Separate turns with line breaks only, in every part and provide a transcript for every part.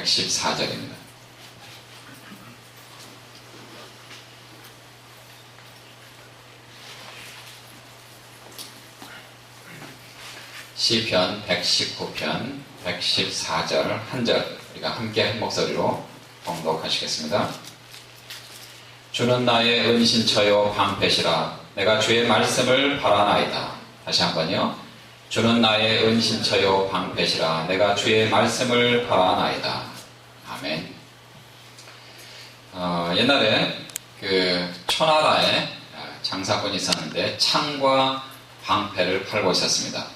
114절입니다. 시편 119편 114절 한 절 우리가 함께 한 목소리로 봉독하시겠습니다. 주는 나의 은신처요 방패시라 내가 주의 말씀을 바라나이다. 다시 한번요. 주는 나의 은신처요 방패시라 내가 주의 말씀을 바라나이다. 아멘. 옛날에 그 초나라에 장사꾼이 있었는데 창과 방패를 팔고 있었습니다.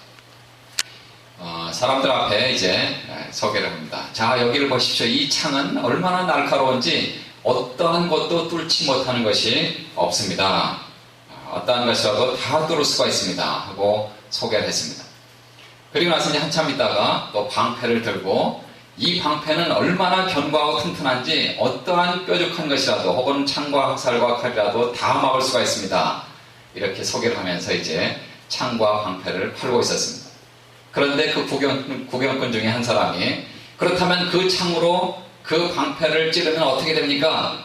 사람들 앞에 이제 소개를 합니다. 자, 여기를 보십시오. 이 창은 얼마나 날카로운지 어떠한 것도 뚫지 못하는 것이 없습니다. 어떠한 것이라도 다 뚫을 수가 있습니다. 하고 소개를 했습니다. 그리고 나서 이제 한참 있다가 또 방패를 들고 이 방패는 얼마나 견고하고 튼튼한지 어떠한 뾰족한 것이라도 혹은 창과 학살과 칼이라도 다 막을 수가 있습니다. 이렇게 소개를 하면서 이제 창과 방패를 팔고 있었습니다. 그런데 그 구경꾼 중에 한 사람이 그렇다면 그 창으로 그 방패를 찌르면 어떻게 됩니까?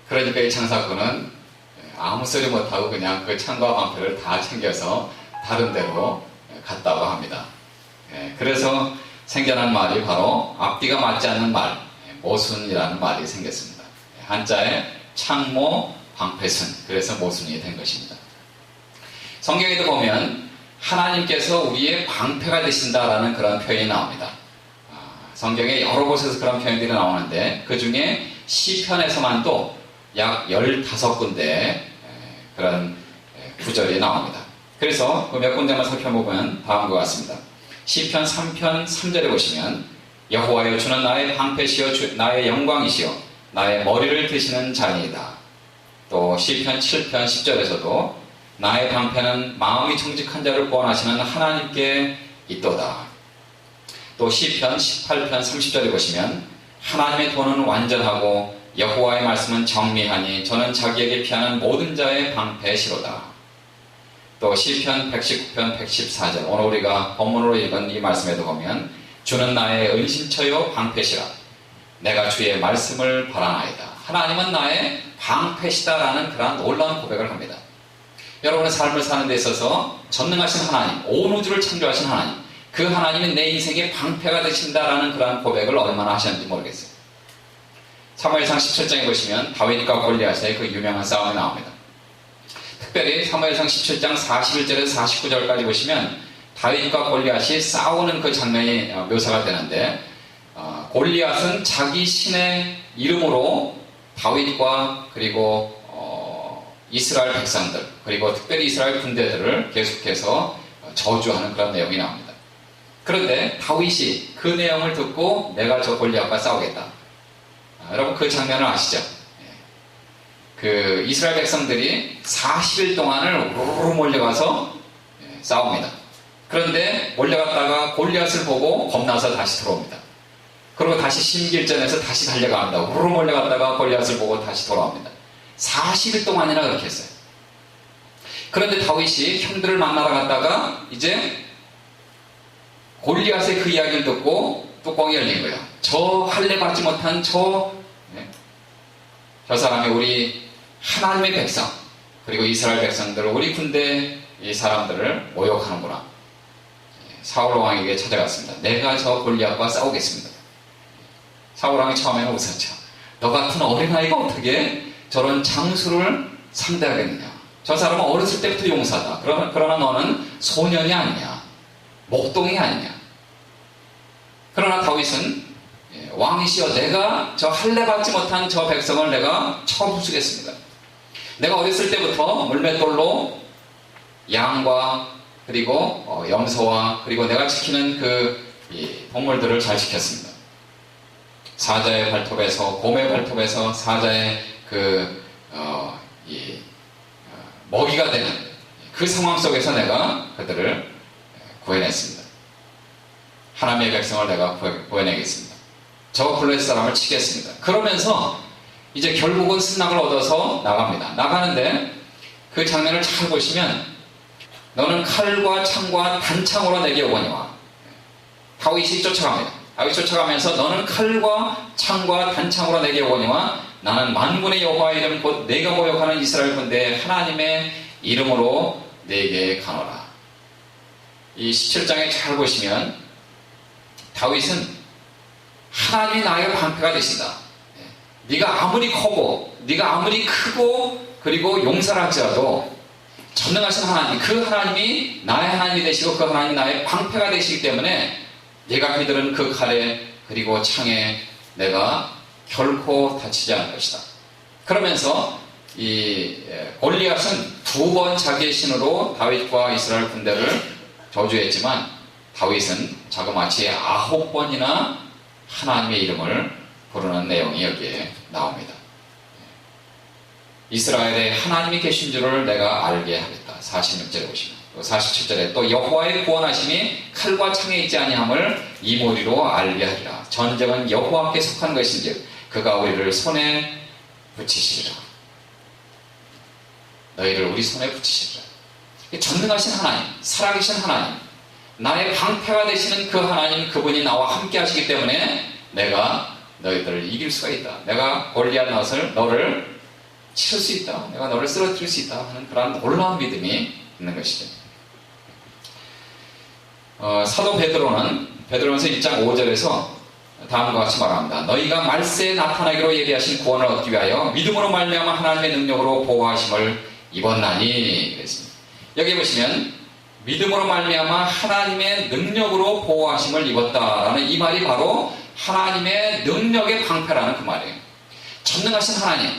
그러니까 이 장사꾼은 아무 소리 못하고 그냥 그 창과 방패를 다 챙겨서 다른 데로 갔다고 합니다. 그래서 생겨난 말이 바로 앞뒤가 맞지 않는 말, 모순이라는 말이 생겼습니다. 한자에 창모, 방패순, 그래서 모순이 된 것입니다. 성경에도 보면 하나님께서 우리의 방패가 되신다라는 그런 표현이 나옵니다. 성경에 여러 곳에서 그런 표현들이 나오는데 그 중에 시편에서만도 약 15군데 그런 구절이 나옵니다. 그래서 그 몇 군데만 살펴보면 다음과 같습니다. 시편 3편 3절에 보시면 여호와여 주는 나의 방패시여 나의 영광이시여 나의 머리를 드시는 자니이다. 또 시편 7편 10절에서도 나의 방패는 마음이 정직한 자를 구원하시는 하나님께 있도다. 또 시편 18편 30절에 보시면 하나님의 도는 완전하고 여호와의 말씀은 정미하니 저는 자기에게 피하는 모든 자의 방패시로다. 또 시편 119편 114절 오늘 우리가 본문으로 읽은 이 말씀에도 보면 주는 나의 은신처요 방패시라 내가 주의 말씀을 바라나이다. 하나님은 나의 방패시다라는 그런 놀라운 고백을 합니다. 여러분의 삶을 사는 데 있어서 전능하신 하나님, 온 우주를 창조하신 하나님, 그 하나님이 내 인생의 방패가 되신다라는 그러한 고백을 얼마나 하셨는지 모르겠어요. 사무엘상 17장에 보시면 다윗과 골리앗의 그 유명한 싸움이 나옵니다. 특별히 사무엘상 17장 41절에서 49절까지 보시면 다윗과 골리앗이 싸우는 그 장면이 묘사가 되는데 골리앗은 자기 신의 이름으로 다윗과 그리고 이스라엘 백성들 그리고 특별히 이스라엘 군대들을 계속해서 저주하는 그런 내용이 나옵니다. 그런데 다윗이 그 내용을 듣고 내가 저 골리앗과 싸우겠다. 여러분 그 장면을 아시죠? 그 이스라엘 백성들이 40일 동안을 우르르 몰려가서 싸웁니다. 그런데 몰려갔다가 골리앗을 보고 겁나서 다시 들어옵니다. 그리고 다시 심길전에서 다시 달려갑니다. 우르르 몰려갔다가 골리앗을 보고 다시 돌아옵니다. 40일 동안이나 그렇게 했어요. 그런데 다윗이 형들을 만나러 갔다가 이제 골리앗의 그 이야기를 듣고 뚜껑이 열린 거예요. 저 할례 받지 못한 저 사람이 우리 하나님의 백성 그리고 이스라엘 백성들 우리 군대 이 사람들을 모욕하는구나. 사울 왕에게 찾아갔습니다. 내가 저 골리앗과 싸우겠습니다. 사울 왕이 처음에는 웃었죠. 너 같은 어린아이가 어떻게 저런 장수를 상대하겠느냐. 저 사람은 어렸을 때부터 용사다. 그러나 너는 소년이 아니냐. 목동이 아니냐. 그러나 다윗은 왕이시여 내가 저 할례 받지 못한 저 백성을 내가 쳐부수겠습니다. 내가 어렸을 때부터 물맷돌로 양과 그리고 염소와 그리고 내가 지키는 그 동물들을 잘 지켰습니다. 사자의 발톱에서 곰의 발톱에서 사자의 먹이가 되는 그 상황 속에서 내가 그들을 구해냈습니다. 하나님의 백성을 내가 구해내겠습니다. 저 블레셋 사람을 치겠습니다. 그러면서 이제 결국은 승낙을 얻어서 나갑니다. 나가는데 그 장면을 잘 보시면 너는 칼과 창과 단창으로 내게 오거니와 다윗이 쫓아갑니다. 다윗 쫓아가면서 너는 칼과 창과 단창으로 내게 오거니와 나는 만군의 여호와의 이름 곧 내가 모욕하는 이스라엘 군대 하나님의 이름으로 내게 가노라. 이 17장에 잘 보시면 다윗은 하나님이 나의 방패가 되신다. 네가 아무리 커고 네가 아무리 크고 그리고 용사를 할지라도 전능하신 하나님, 그 하나님이 나의 하나님이 되시고 그 하나님이 나의 방패가 되시기 때문에 내가 그들은 그 칼에 그리고 창에 내가 결코 다치지 않을 것이다. 그러면서 이 골리앗은 2번 자기의 신으로 다윗과 이스라엘 군대를 저주했지만 다윗은 자그마치 9번이나 하나님의 이름을 부르는 내용이 여기에 나옵니다. 이스라엘에 하나님이 계신 줄을 내가 알게 하겠다. 46절에 보시면 또 47절에 또 여호와의 구원하심이 칼과 창에 있지 아니함을 이 모리로 알게 하리라. 전쟁은 여호와께 속한 것인즉 그가 우리를 손에 붙이시리라. 너희를 우리 손에 붙이시리라. 전능하신 하나님, 살아계신 하나님, 나의 방패가 되시는 그 하나님, 그분이 나와 함께 하시기 때문에 내가 너희들을 이길 수가 있다. 내가 골리앗 너를 치를 수 있다. 내가 너를 쓰러뜨릴 수 있다 하는 그런 놀라운 믿음이 있는 것이죠. 사도 베드로전서 1장 5절에서 다음과 같이 말합니다. 너희가 말세에 나타나기로 예비하신 구원을 얻기 위하여 믿음으로 말미암아 하나님의 능력으로 보호하심을 입었나니 그랬습니다. 여기 보시면 믿음으로 말미암아 하나님의 능력으로 보호하심을 입었다라는 이 말이 바로 하나님의 능력의 방패라는 그 말이에요. 전능하신 하나님,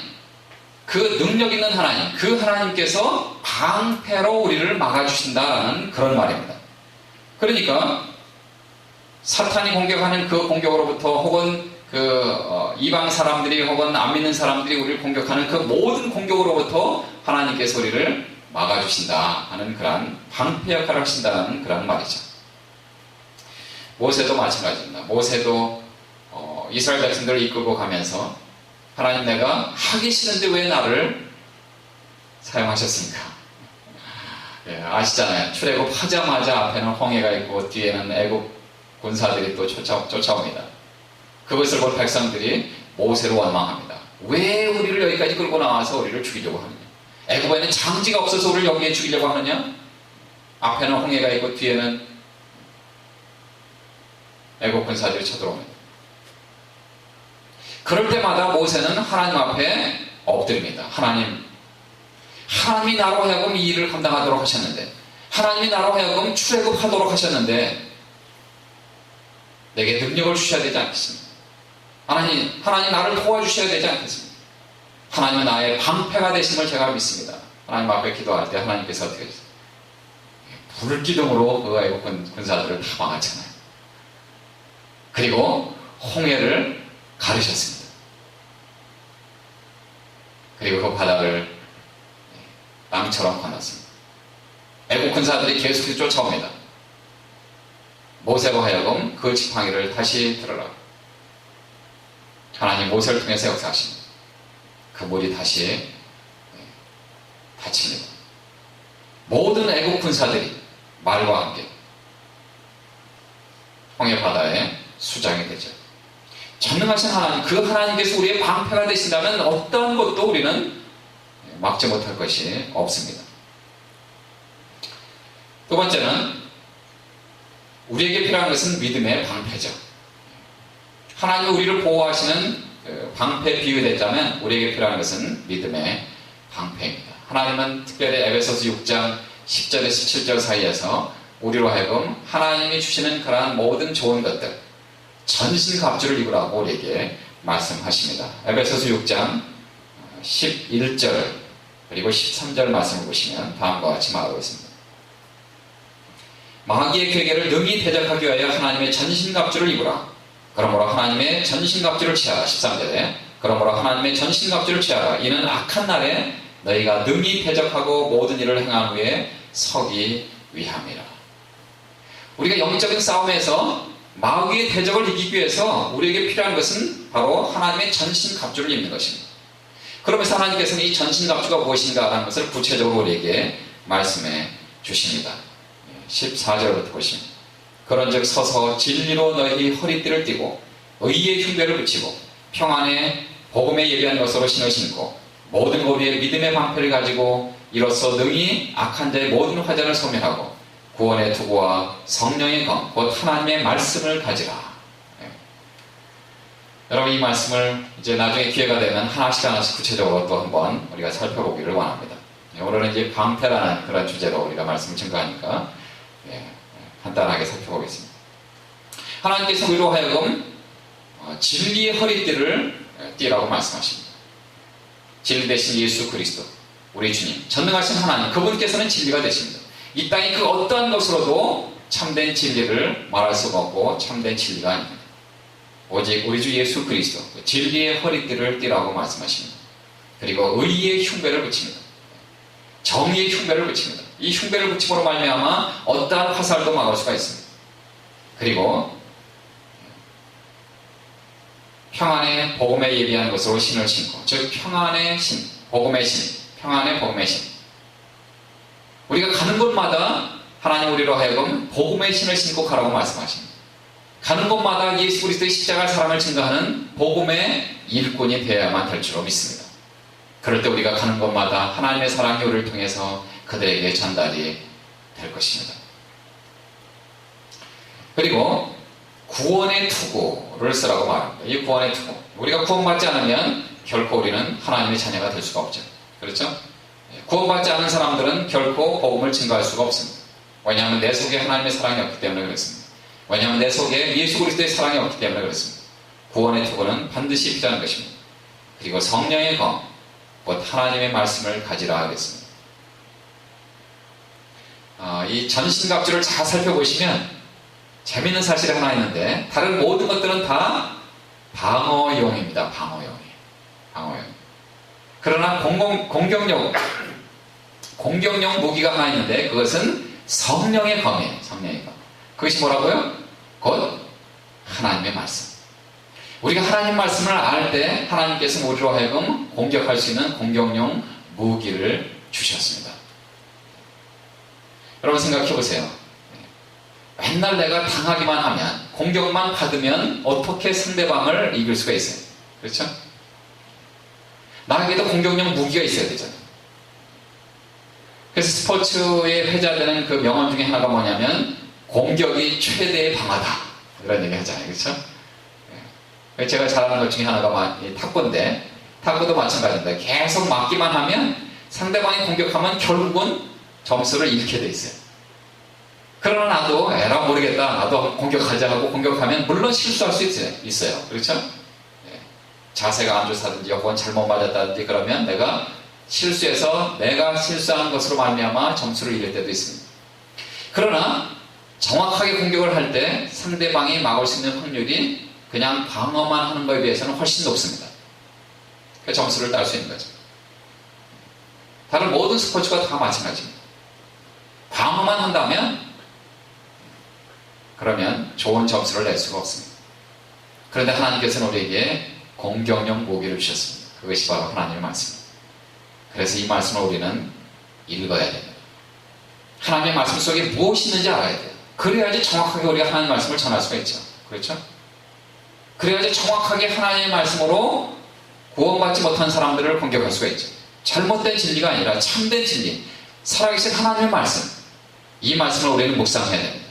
그 능력 있는 하나님, 그 하나님께서 방패로 우리를 막아주신다라는 그런 말입니다. 그러니까 사탄이 공격하는 그 공격으로부터 혹은 이방 사람들이 혹은 안 믿는 사람들이 우리를 공격하는 그 모든 공격으로부터 하나님께서 우리를 막아주신다 하는 그런 방패 역할을 하신다는 그런 말이죠. 모세도 마찬가지입니다. 모세도 이스라엘 백성들을 이끌고 가면서 하나님 내가 하기 싫은데 왜 나를 사용하셨습니까? 예, 아시잖아요. 출애굽하자마자 앞에는 홍해가 있고 뒤에는 애국 군사들이 또 쫓아옵니다. 그것을 본 백성들이 모세로 원망합니다. 왜 우리를 여기까지 끌고 나와서 우리를 죽이려고 하느냐? 애굽에는 장지가 없어서 우리를 여기에 죽이려고 하느냐? 앞에는 홍해가 있고 뒤에는 애국 군사들이 쳐들어옵니다. 그럴 때마다 모세는 하나님 앞에 엎드립니다. 하나님이 나로 하여금 이 일을 감당하도록 하셨는데, 하나님이 나로 하여금 출애굽하도록 하셨는데 내게 능력을 주셔야 되지 않겠습니까? 하나님 나를 도와주셔야 되지 않겠습니까? 하나님은 나의 방패가 되심을 제가 믿습니다. 하나님 앞에 기도할 때 하나님께서 어떻게 하셨어요? 불기둥으로 그 애국 군사들을 다 막았잖아요. 그리고 홍해를 가르셨습니다. 그리고 그 바닥을 땅처럼 건넜습니다. 애국 군사들이 계속해서 쫓아옵니다. 모세로 하여금 그 지팡이를 다시 들어라. 하나님 모세를 통해서 역사하십니다. 그 물이 다시 닫힙니다. 모든 애국 군사들이 말과 함께 홍해 바다에 수장이 되죠. 전능하신 하나님, 그 하나님께서 우리의 방패가 되신다면 어떠한 것도 우리는 막지 못할 것이 없습니다. 두 번째는 우리에게 필요한 것은 믿음의 방패죠. 하나님이 우리를 보호하시는 방패 비유됐다면 우리에게 필요한 것은 믿음의 방패입니다. 하나님은 특별히 에베소서 6장 10절에서 17절 사이에서 우리로 하여금 하나님이 주시는 그러한 모든 좋은 것들, 전신갑주를 입으라고 우리에게 말씀하십니다. 에베소서 6장 11절 그리고 13절 말씀을 보시면 다음과 같이 말하고 있습니다. 마귀의 괴계를 능히 대적하기 위하여 하나님의 전신갑주를 입으라. 그러므로 하나님의 전신갑주를 취하라. 13절에 그러므로 하나님의 전신갑주를 취하라. 이는 악한 날에 너희가 능히 대적하고 모든 일을 행한 후에 서기 위함이라. 우리가 영적인 싸움에서 마귀의 대적을 이기기 위해서 우리에게 필요한 것은 바로 하나님의 전신갑주를 입는 것입니다. 그러면서 하나님께서는 이 전신갑주가 무엇인가 하는 것을 구체적으로 우리에게 말씀해 주십니다. 14절부터 보시면 그런즉 서서 진리로 너희 허리띠를 띠고 의의 흉배를 붙이고 평안의 복음에 예비한 것으로 신을 신고 모든 것 위에 믿음의 방패를 가지고 이로써 능히 악한 자의 모든 화전을 소멸하고 구원의 투구와 성령의 검 곧 하나님의 말씀을 가지라. 여러분, 이 말씀을 이제 나중에 기회가 되면 하나씩 구체적으로 또 한번 우리가 살펴보기를 원합니다. 오늘은 이제 방패라는 그런 주제로 우리가 말씀을 증거하니까 간단하게 살펴보겠습니다. 하나님께서 우리로 하여금 진리의 허리띠를 띠라고 말씀하십니다. 진리 대신 예수 그리스도, 우리 주님, 전능하신 하나님, 그분께서는 진리가 되십니다. 이 땅의 그 어떠한 것으로도 참된 진리를 말할 수가 없고 참된 진리가 아닙니다. 오직 우리 주 예수 그리스도, 진리의 허리띠를 띠라고 말씀하십니다. 그리고 의의 흉배를 붙입니다. 정의의 흉배를 붙입니다. 이 흉배를 붙임으로 말미암아 어떠한 화살도 막을 수가 있습니다. 그리고 평안의 복음에 예비한 것으로 신을 신고, 즉 평안의 신, 복음의 신, 평안의 복음의 신. 우리가 가는 곳마다 하나님 우리로 하여금 복음의 신을 신고 가라고 말씀하십니다. 가는 곳마다 예수 그리스도의 십자가 사랑을 증거하는 복음의 일꾼이 되어야만 될 줄로 믿습니다. 그럴 때 우리가 가는 곳마다 하나님의 사랑이 우리를 통해서 그들에게 전달이 될 것입니다. 그리고 구원의 투구를 쓰라고 말합니다. 이 구원의 투구, 우리가 구원받지 않으면 결코 우리는 하나님의 자녀가 될 수가 없죠. 그렇죠? 구원받지 않은 사람들은 결코 복음을 증거할 수가 없습니다. 왜냐하면 내 속에 하나님의 사랑이 없기 때문에 그렇습니다. 왜냐하면 내 속에 예수 그리스도의 사랑이 없기 때문에 그렇습니다. 구원의 투구는 반드시 필요한 것입니다. 그리고 성령의 검, 곧 하나님의 말씀을 가지라 하겠습니다. 이 전신갑주를 잘 살펴보시면 재미있는 사실이 하나 있는데, 다른 모든 것들은 다 방어용입니다. 방어용. 그러나 공격용 무기가 하나 있는데, 그것은 성령의 검이에요. 성령의 검. 그것이 뭐라고요? 곧 하나님의 말씀. 우리가 하나님 말씀을 알 때 하나님께서 우리로 하여금 공격할 수 있는 공격용 무기를 주셨습니다. 여러분 생각해 보세요. 맨날 내가 당하기만 하면, 공격만 받으면 어떻게 상대방을 이길 수가 있어요? 그렇죠? 나에게도 공격용 무기가 있어야 되잖아요. 그래서 스포츠에 회자되는 그 명언 중에 하나가 뭐냐면 공격이 최대의 방어다, 이런 얘기 하잖아요. 그렇죠? 제가 잘하는 것 중에 하나가 탁구인데, 탁구도 마찬가지입니다. 계속 맞기만 하면 상대방이 공격하면 결국은 점수를 잃게 돼 있어요. 그러나 나도 에라 모르겠다, 나도 공격하자 하고 공격하면 물론 실수할 수 있어요. 그렇죠? 자세가 안 좋다든지 혹은 잘못 맞았다든지 그러면 내가 실수한 것으로 말미암아 점수를 잃을 때도 있습니다. 그러나 정확하게 공격을 할 때 상대방이 막을 수 있는 확률이 그냥 방어만 하는 것에 비해서는 훨씬 높습니다. 그 점수를 딸 수 있는 거죠. 다른 모든 스포츠가 다 마찬가지입니다. 방어만 한다면 그러면 좋은 점수를 낼 수가 없습니다. 그런데 하나님께서는 우리에게 공격용 무기를 주셨습니다. 그것이 바로 하나님의 말씀입니다. 그래서 이 말씀을 우리는 읽어야 됩니다. 하나님의 말씀 속에 무엇이 있는지 알아야 돼요. 그래야지 정확하게 우리가 하나님의 말씀을 전할 수가 있죠. 그렇죠? 그래야지 정확하게 하나님의 말씀으로 구원받지 못한 사람들을 공격할 수가 있죠. 잘못된 진리가 아니라 참된 진리, 살아계신 하나님의 말씀, 이 말씀을 우리는 묵상해야 됩니다.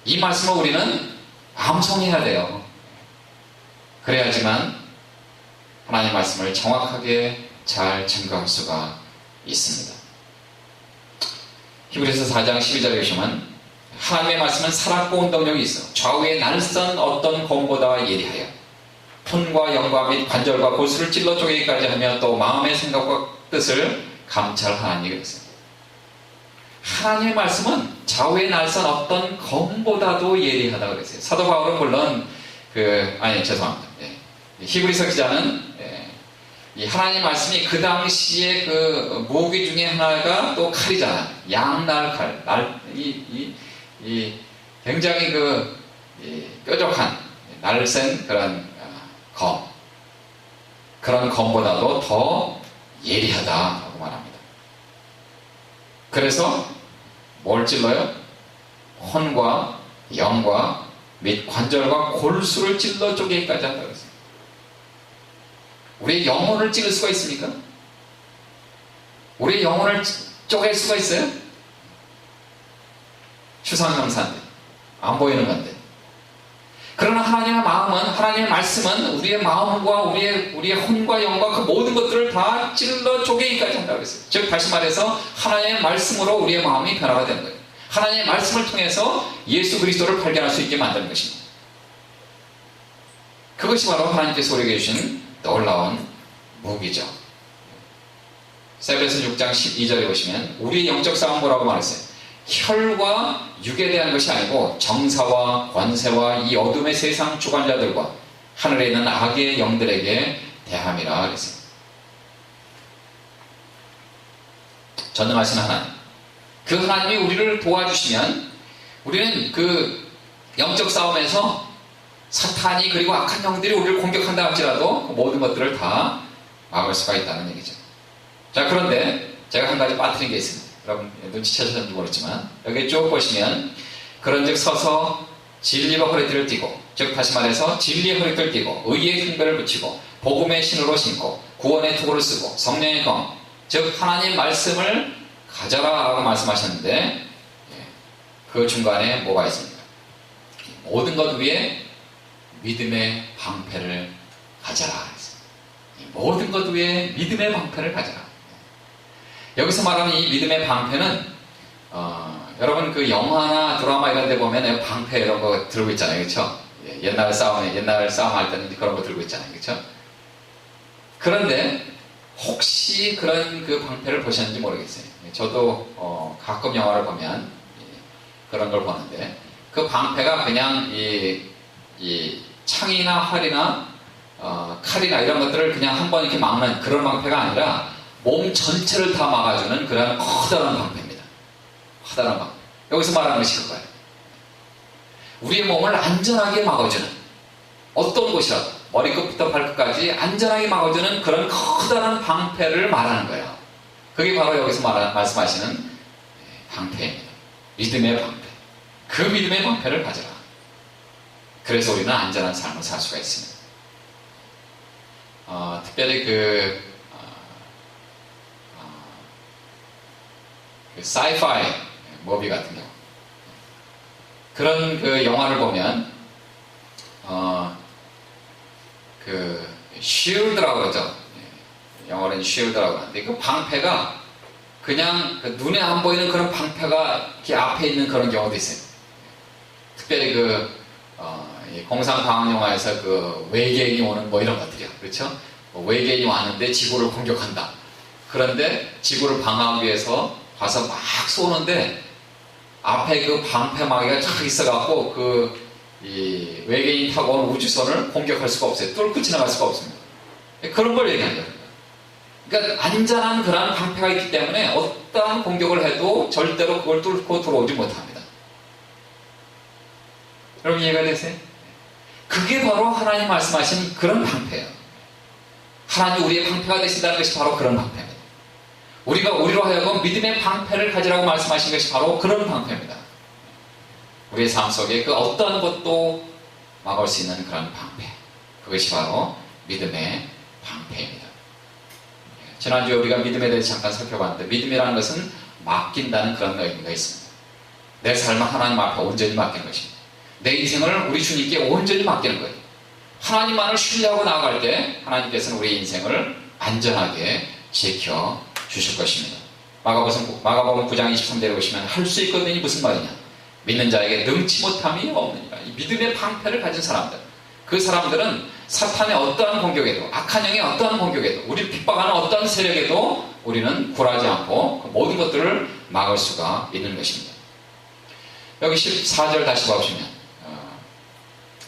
이 말씀을 우리는 암송해야 돼요. 그래야지만 하나님의 말씀을 정확하게 잘 증거할 수가 있습니다. 히브리서 4장 12절에 보시면 하나님의 말씀은 살았고 운동력이 있어 좌우의 날선 어떤 검보다 예리하여 폰과 영과 및 관절과 골수를 찔러 쪼개기까지 하며 또 마음의 생각과 뜻을 감찰하나니 그랬어요. 하나님의 말씀은 좌우의 날선 어떤 검보다도 예리하다 그랬어요. 사도 바울은 물론 죄송합니다. 히브리서 기자는 이 하나님 말씀이 그 당시에 그 무기 중에 하나가 또 칼이잖아요. 양날 칼, 굉장히 뾰족한 날쌘 그런 검, 그런 검보다도 더 예리하다라고 말합니다. 그래서 뭘 찔러요? 혼과 영과 및 관절과 골수를 찔러 쪼개기까지 한다고 했어요. 우리의 영혼을 찌를 수가 있습니까? 우리의 영혼을 쪼갤 수가 있어요? 추상명사인데, 안 보이는 건데. 그러나 하나님의 마음은, 하나님의 말씀은 우리의 마음과 우리의 혼과 영과 그 모든 것들을 다 찔러 쪼개기까지 한다고 했어요. 즉 다시 말해서 하나님의 말씀으로 우리의 마음이 변화가 되는 거예요. 하나님의 말씀을 통해서 예수 그리스도를 발견할 수 있게 만드는 것입니다. 그것이 바로 하나님께서 우리에게 주신 놀라운 무기죠. 에베소 6장 12절에 보시면 우리의 영적 싸움은 뭐라고 말했어요? 혈과 육에 대한 것이 아니고 정사와 권세와 이 어둠의 세상 주관자들과 하늘에 있는 악의 영들에게 대함이라 그랬어요. 전능하신 하나님, 그 하나님이 우리를 도와주시면 우리는 그 영적 싸움에서 사탄이 그리고 악한 영들이 우리를 공격한다 할지라도 그 모든 것들을 다 막을 수가 있다는 얘기죠. 자, 그런데 제가 한 가지 빠뜨린 게 있습니다. 여러분 눈치채셨는지 모르겠지만 여기 쭉 보시면 그런즉 서서 진리와 허리띠를 띠고, 즉 다시 말해서 진리의 허리띠를 띠고 의의 흉배를 붙이고 복음의 신으로 신고 구원의 투구를 쓰고 성령의 검, 즉 하나님 말씀을 가져라 라고 말씀하셨는데 그 중간에 뭐가 있습니까? 모든 것 위에 믿음의 방패를 가져라 했습니다. 모든 것 위에 믿음의 방패를 가져라. 여기서 말하는 이 믿음의 방패는 여러분 그 영화나 드라마 이런 데 보면 방패 이런 거 들고 있잖아요. 그렇죠? 옛날 싸움할 때는 그런 거 들고 있잖아요. 그렇죠? 그런데 혹시 그런 그 방패를 보셨는지 모르겠어요. 저도 가끔 영화를 보면 그런 걸 보는데 그 방패가 그냥 이 창이나 활이나 칼이나 이런 것들을 그냥 한번 이렇게 막는 그런 방패가 아니라 몸 전체를 다 막아주는 그런 커다란 방패입니다. 커다란 방패. 여기서 말하는 것이 그거예요. 우리의 몸을 안전하게 막아주는, 어떤 곳이라도 머리끝부터 발끝까지 안전하게 막아주는 그런 커다란 방패를 말하는 거예요. 그게 바로 여기서 말씀하시는 방패입니다. 믿음의 방패. 그 믿음의 방패를 가져라. 그래서 우리는 안전한 삶을 살 수가 있습니다. 특별히 그 사이파이 무비 같은 경우 그런 그 영화를 보면 그 쉴드라고 그러죠. 영어로는 쉴드라고 하는데 그 방패가 그냥 그 눈에 안 보이는 그런 방패가 이렇게 앞에 있는 그런 경우도 있어요. 특별히 공상과학 영화에서 그 외계인이 오는 뭐 이런 것들이요. 그렇죠? 외계인이 왔는데 지구를 공격한다. 그런데 지구를 방어하기 위해서 가서 막 쏘는데 앞에 그 방패막이가 쫙 있어갖고 이 외계인 타고 온 우주선을 공격할 수가 없어요. 뚫고 지나갈 수가 없습니다. 그런 걸 얘기하는 거예요. 그러니까 안전한 그런 방패가 있기 때문에 어떠한 공격을 해도 절대로 그걸 뚫고 들어오지 못합니다. 여러분 이해가 되세요? 그게 바로 하나님 말씀하신 그런 방패예요. 하나님 우리의 방패가 되신다는 것이 바로 그런 방패입니다. 우리로 하여금 믿음의 방패를 가지라고 말씀하신 것이 바로 그런 방패입니다. 우리의 삶 속에 그 어떠한 것도 막을 수 있는 그런 방패. 그것이 바로 믿음의 방패입니다. 지난주에 우리가 믿음에 대해서 잠깐 살펴봤는데 믿음이라는 것은 맡긴다는 그런 의미가 있습니다. 내 삶을 하나님 앞에 온전히 맡기는 것입니다. 내 인생을 우리 주님께 온전히 맡기는 거예요. 하나님만을 신뢰하고 나아갈 때 하나님께서는 우리 인생을 안전하게 지켜 주실 것입니다. 마가복음 9장 23절에 보시면 할 수 있거든이 무슨 말이냐? 믿는 자에게 능치 못함이 없느니라. 이 믿음의 방패를 가진 사람들, 그 사람들은 사탄의 어떠한 공격에도, 악한 영의 어떠한 공격에도, 우리를 핍박하는 어떠한 세력에도 우리는 굴하지 않고 그 모든 것들을 막을 수가 있는 것입니다. 여기 14절 다시 보시면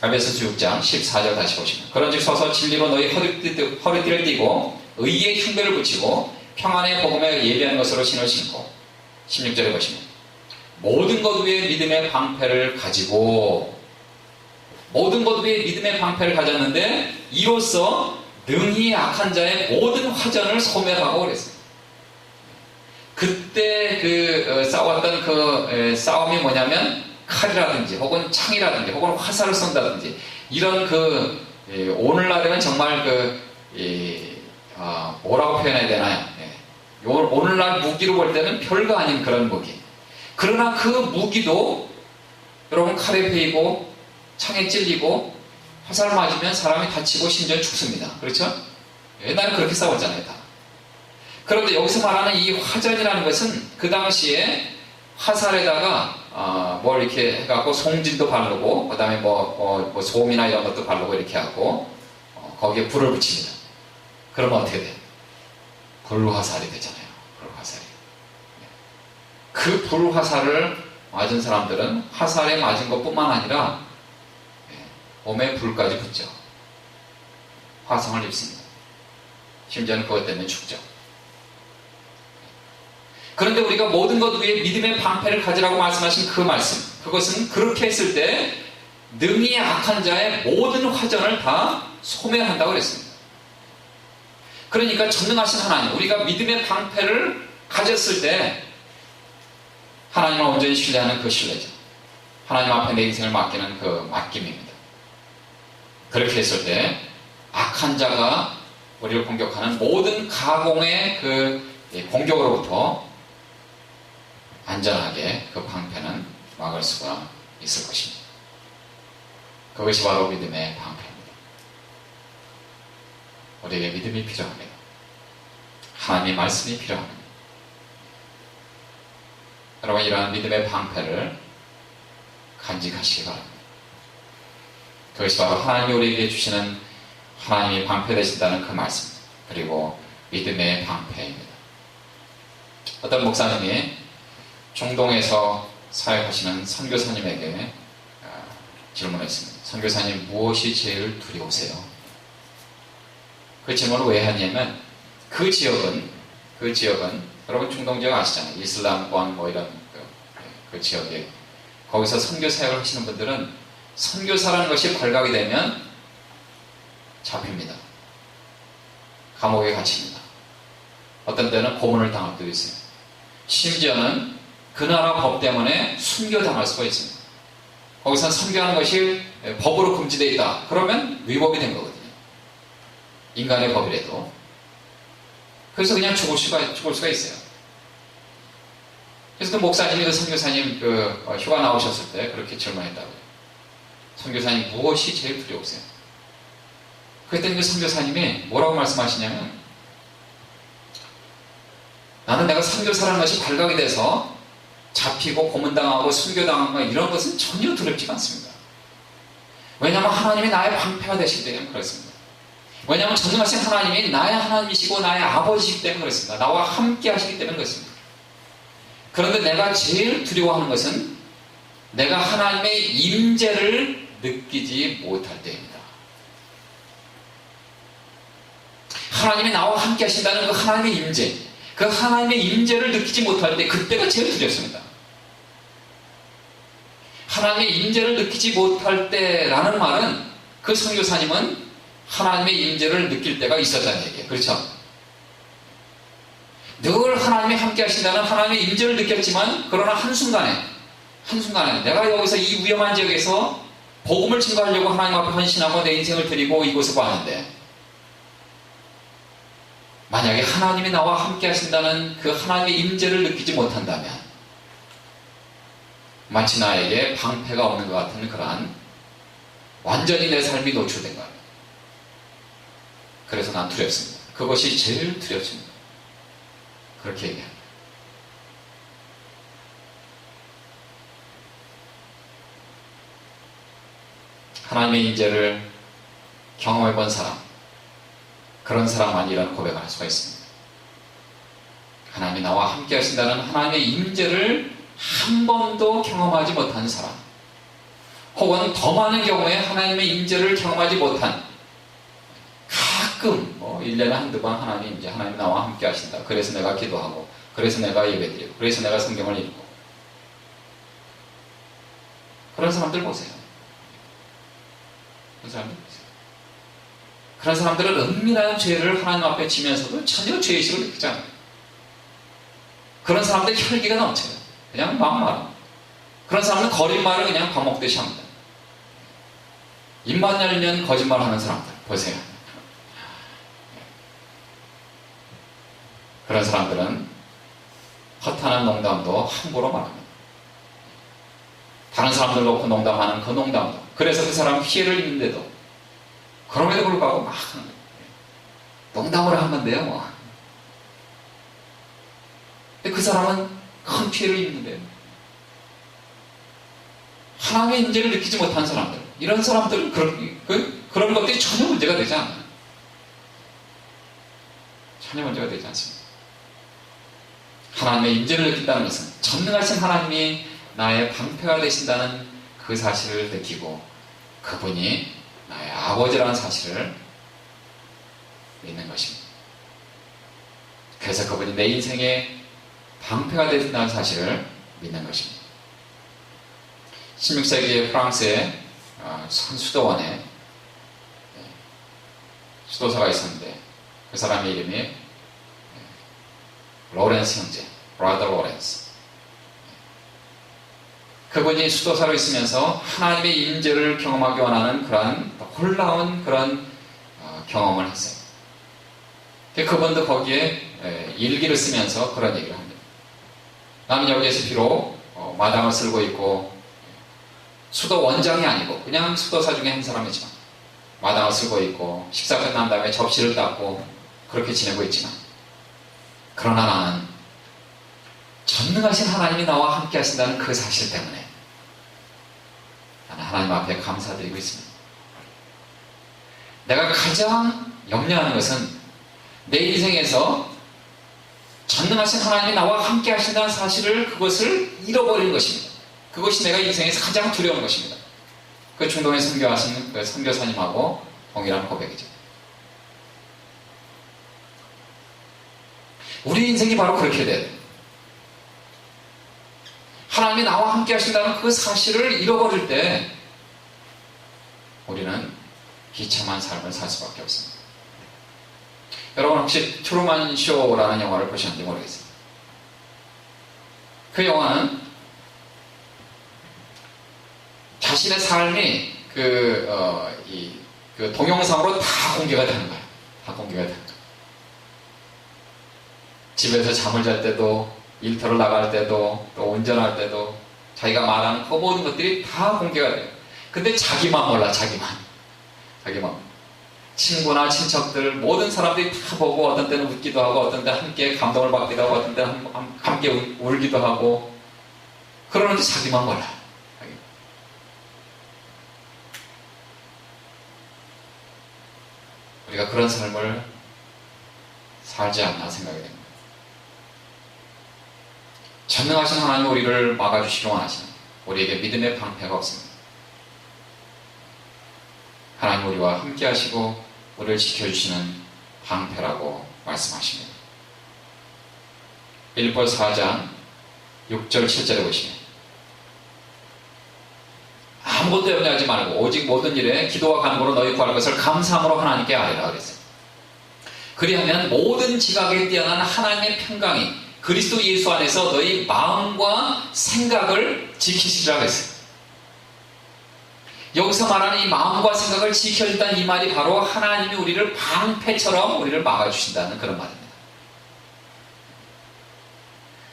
에베소서 6장 14절 다시 보시면 그런즉 서서 진리로 너희 허리띠를 띠고 의의 흉배를 붙이고 평안의 복음에 예비한 것으로 신을 신고 16절에 보시면 모든 것 위에 믿음의 방패를 가지고 모든 것 위에 믿음의 방패를 가졌는데 이로써 능히 악한 자의 모든 화전을 소멸하고 그랬어요. 그때 싸웠던 그 싸움이 뭐냐면 칼이라든지 혹은 창이라든지 혹은 화살을 쏜다든지 이런 오늘날에는 정말 뭐라고 표현해야 되나요? 오늘날 무기로 볼 때는 별거 아닌 그런 무기. 그러나 그 무기도 여러분 칼에 베이고 창에 찔리고 화살 맞으면 사람이 다치고 심지어 죽습니다. 그렇죠? 옛날에 그렇게 싸웠잖아요, 다. 그런데 여기서 말하는 이 화전이라는 것은 그 당시에 화살에다가 뭘 이렇게 해갖고 송진도 바르고 그 다음에 뭐 솜이나 이런 것도 바르고 이렇게 하고 거기에 불을 붙입니다. 그러면 어떻게 돼요? 불화살이 되잖아요. 불화살이. 그 불화살을 맞은 사람들은 화살에 맞은 것뿐만 아니라 몸에 불까지 붙죠. 화상을 입습니다. 심지어는 그것 때문에 죽죠. 그런데 우리가 모든 것 위에 믿음의 방패를 가지라고 말씀하신 그 말씀, 그것은 그렇게 했을 때 능히 악한 자의 모든 화전을 다 소멸한다고 그랬습니다. 그러니까 전능하신 하나님, 우리가 믿음의 방패를 가졌을 때 하나님을 온전히 신뢰하는 그 신뢰죠. 하나님 앞에 내 인생을 맡기는 그 맡김입니다. 그렇게 했을 때 악한 자가 우리를 공격하는 모든 가공의 그 공격으로부터 안전하게 그 방패는 막을 수가 있을 것입니다. 그것이 바로 믿음의 방패입니다. 우리에게 믿음이 필요합니다. 하나님의 말씀이 필요합니다. 여러분, 이러한 믿음의 방패를 간직하시기 바랍니다. 그것이 바로 하나님이 우리에게 주시는 하나님이 방패 되신다는 그 말씀, 그리고 믿음의 방패입니다. 어떤 목사님이 중동에서 사역하시는 선교사님에게 질문했습니다. 선교사님, 무엇이 제일 두려우세요? 그 질문을 왜 하냐면 그 지역은 여러분 중동 지역 아시잖아요. 이슬람권 뭐 이런 그 지역에 거기서 선교 사역을 하시는 분들은 선교사라는 것이 발각이 되면 잡힙니다. 감옥에 갇힙니다. 어떤 때는 고문을 당할 때도 있어요. 심지어는 그 나라 법 때문에 순교당할 수가 있습니다. 거기서 선교하는 것이 법으로 금지되어 있다. 그러면 위법이 된 거거든요. 인간의 법이라도. 그래서 그냥 죽을 수가 있어요. 그래서 그 목사님이 그 선교사님 휴가 나오셨을 때 그렇게 질문했다고요. 선교사님, 무엇이 제일 두려우세요? 그랬더니 그 선교사님이 뭐라고 말씀하시냐면, 나는 내가 선교사라는 것이 발각이 돼서 잡히고 고문당하고 순교당하고 이런 것은 전혀 두렵지가 않습니다. 왜냐하면 하나님이 나의 방패가 되시기 때문에 그렇습니다. 왜냐하면 전능하신 하나님이 나의 하나님이시고 나의 아버지이기 때문에 그렇습니다. 나와 함께 하시기 때문에 그렇습니다. 그런데 내가 제일 두려워하는 것은 내가 하나님의 임재를 느끼지 못할 때입니다. 하나님이 나와 함께 하신다는 그 하나님의 임재, 그 하나님의 임재를 느끼지 못할 때, 그때가 제일 두렵습니다. 하나님의 임재를 느끼지 못할 때라는 말은 그 선교사님은 하나님의 임재를 느낄 때가 있었다는 얘기예요. 그렇죠? 늘 하나님이 함께 하신다는 하나님의 임재를 느꼈지만, 그러나 한순간에 내가 여기서 이 위험한 지역에서 복음을 증거하려고 하나님 앞에 헌신하고 내 인생을 드리고 이곳에 왔는데, 만약에 하나님이 나와 함께 하신다는 그 하나님의 임재를 느끼지 못한다면 마치 나에게 방패가 없는 것 같은 그러한 완전히 내 삶이 노출된 거예요. 그래서 난 두렵습니다. 그것이 제일 두렵습니다. 그렇게 얘기합니다. 하나님의 임재를 경험해 본 사람, 그런 사람만 이런 고백을 할 수가 있습니다. 하나님이 나와 함께 하신다는 하나님의 임재를 한 번도 경험하지 못한 사람, 혹은 더 많은 경우에 하나님의 임재를 경험하지 못한, 가끔 1년에 한두 번 하나님 임재, 하나님 나와 함께 하신다. 그래서 내가 기도하고, 그래서 내가 예배드리고, 그래서 내가 성경을 읽고, 그런 사람들 보세요. 그런 사람들 보세요. 그런 사람들은 은밀한 죄를 하나님 앞에 지면서도 전혀 죄의식을 느끼지 않아요. 그런 사람들 혈기가 넘쳐요. 그냥 막 말합니다. 그런 사람은 거짓말을 그냥 밥 먹듯이 합니다. 입만 열면 거짓말하는 사람들 보세요. 그런 사람들은 허탄한 농담도 함부로 말합니다. 다른 사람들 놓고 농담하는 그 농담도, 그래서 그 사람은 피해를 입는데도 그럼에도 불구하고 막 농담을 하면 돼요. 뭐. 근데 그 사람은 큰 피해를 입는데요. 하나님의 임재를 느끼지 못한 사람들, 이런 사람들은 그런 것들이 전혀 문제가 되지 않아요. 전혀 문제가 되지 않습니다. 하나님의 임재를 느낀다는 것은 전능하신 하나님이 나의 방패가 되신다는 그 사실을 느끼고 그분이 나의 아버지라는 사실을 믿는 것입니다. 그래서 그분이 내 인생의 방패가 되신다는 사실을 믿는 것입니다. 16세기 프랑스의 수도원에 수도사가 있었는데 그 사람의 이름이 로렌스 형제, 브라더 로렌스. 그분이 수도사로 있으면서 하나님의 임재를 경험하기 원하는 그러한 놀라운 그런 경험을 했어요. 그분도 거기에 일기를 쓰면서 그런 얘기를 합니다. 나는 여기에서 비록 마당을 쓸고 있고 수도 원장이 아니고 그냥 수도사 중에 한 사람이지만 마당을 쓸고 있고 식사 끝난 다음에 접시를 닦고 그렇게 지내고 있지만, 그러나 나는 전능하신 하나님이 나와 함께 하신다는 그 사실 때문에 나는 하나님 앞에 감사드리고 있습니다. 내가 가장 염려하는 것은 내 인생에서 전능하신 하나님이 나와 함께 하신다는 사실을, 그것을 잃어버리는 것입니다. 그것이 내가 인생에서 가장 두려운 것입니다. 그 중동에 선교하시는 그 선교사님하고 동일한 고백이죠. 우리 인생이 바로 그렇게 돼야 돼요. 하나님이 나와 함께 하신다는 그 사실을 잃어버릴 때 우리는 비참한 삶을 살 수밖에 없습니다. 여러분 혹시 트루먼 쇼라는 영화를 보셨는지 모르겠어요. 그 영화는 자신의 삶이 그 동영상으로 다 공개가 되는 거예요. 다 공개가 되는 거예요. 집에서 잠을 잘 때도, 일터를 나갈 때도, 또 운전할 때도 자기가 말하는 그 모든 것들이 다 공개가 돼요. 근데 자기만 몰라, 자기만. 친구나 친척들 모든 사람들이 다 보고 어떤 때는 웃기도 하고 어떤 때 함께 감동을 받기도 하고 어떤 때는 함께 울기도 하고 그러는데 자기만 몰라. 우리가 그런 삶을 살지 않나 생각이 됩니다. 전능하신 하나님 우리를 막아주시기 원하시는, 우리에게 믿음의 방패가 없습니다. 하나님 우리와 함께 하시고 우리를 지켜주시는 방패라고 말씀하십니다. 빌립보 4장 6절 7절에 보시면 아무것도 염려하지 말고 오직 모든 일에 기도와 간구로 너희 구할 것을 감사함으로 하나님께 아뢰라 그랬어요. 그리하면 모든 지각에 뛰어난 하나님의 평강이 그리스도 예수 안에서 너희 마음과 생각을 지키시리라 했어요. 여기서 말하는 이 마음과 생각을 지켜준다는 이 말이 바로 하나님이 우리를 방패처럼 우리를 막아주신다는 그런 말입니다.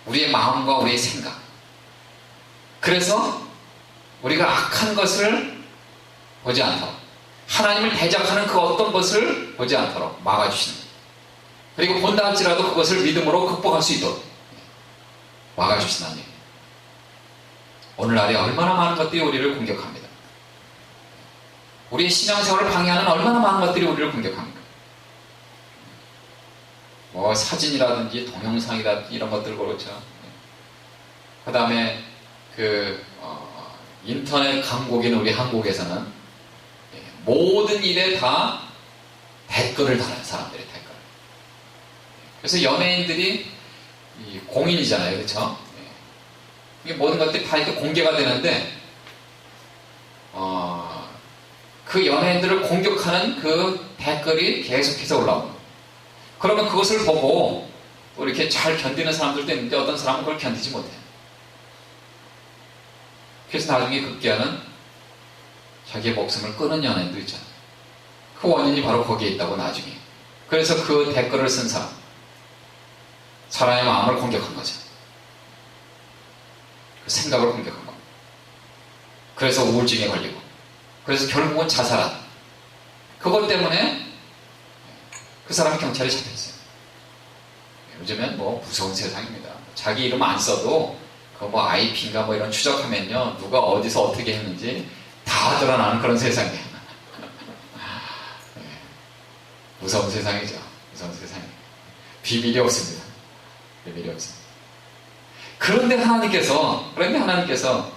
우리의 마음과 우리의 생각. 그래서 우리가 악한 것을 보지 않도록, 하나님을 대적하는 그 어떤 것을 보지 않도록 막아주시는 거예요. 그리고 본다 할지라도 그것을 믿음으로 극복할 수 있도록 막아주신다는 얘기예요. 오늘날에 얼마나 많은 것들이 우리를 공격합니다. 우리의 신앙생활을 방해하는 얼마나 많은 것들이 우리를 공격합니까? 뭐 사진이라든지 동영상이라든지 이런 것들 그렇죠. 그 다음에 인터넷 강국인 우리 한국에서는 모든 일에 다 댓글을 달아요. 사람들이 댓글. 그래서 연예인들이 공인이잖아요. 그렇죠? 이게 모든 것들이 다 이렇게 공개가 되는데 그 연예인들을 공격하는 그 댓글이 계속해서 올라옵니다. 그러면 그것을 보고 또 이렇게 잘 견디는 사람들도 있는데 어떤 사람은 그걸 견디지 못해요. 그래서 나중에 급기야는 자기의 목숨을 끊은 연예인도 있잖아요. 그 원인이 바로 거기에 있다고 나중에. 그래서 그 댓글을 쓴 사람, 사람의 마음을 공격한 거죠. 그 생각을 공격한 겁니다. 그래서 우울증에 걸리고, 그래서 결국은 자살한. 그것 때문에 그 사람이 경찰에 잡혔어요. 요즘엔 뭐 무서운 세상입니다. 자기 이름 안 써도 그 뭐 IP인가 뭐 이런 추적하면요, 누가 어디서 어떻게 했는지 다 드러나는 그런 세상이에요. 무서운 세상이죠. 무서운 세상이에요. 비밀이 없습니다. 비밀이 없습니다. 그런데 하나님께서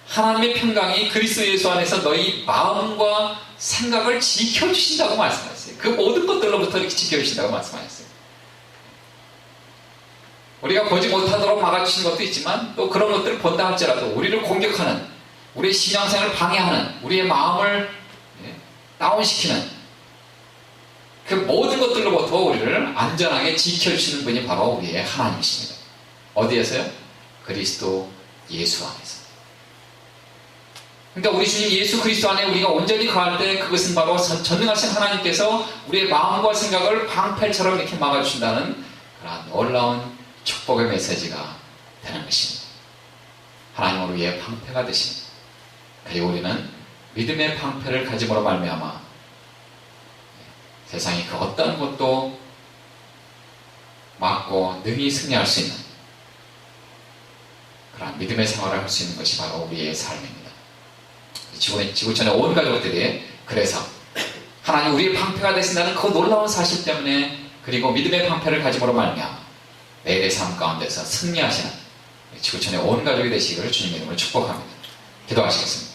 하나님의 평강이 그리스도 예수 안에서 너희 마음과 생각을 지켜주신다고 말씀하셨어요. 그 모든 것들로부터 이렇게 지켜주신다고 말씀하셨어요. 우리가 보지 못하도록 막아주신 것도 있지만 또 그런 것들을 본다 할지라도 우리를 공격하는, 우리의 신앙생활을 방해하는, 우리의 마음을 다운시키는 그 모든 것들로부터 우리를 안전하게 지켜주시는 분이 바로 우리의 하나님이십니다. 어디에서요? 그리스도 예수 안에서. 그러니까 우리 주님 예수 그리스도 안에 우리가 온전히 거할 때 그것은 바로 전능하신 하나님께서 우리의 마음과 생각을 방패처럼 이렇게 막아주신다는 그런 놀라운 축복의 메시지가 되는 것입니다. 하나님으로 위해 방패가 되신, 그리고 우리는 믿음의 방패를 가짐으로 말미암아 세상이 그 어떤 것도 막고 능히 승리할 수 있는 그런 믿음의 생활을 할 수 있는 것이 바로 우리의 삶입니다. 지구촌의 온 가족들이 그래서 하나님 우리의 방패가 되신다는 그 놀라운 사실 때문에, 그리고 믿음의 방패를 가짐으로 말미암아 매일의 삶 가운데서 승리하시는 지구촌의 온 가족이 되시기를 주님의 이름으로 축복합니다. 기도하시겠습니다.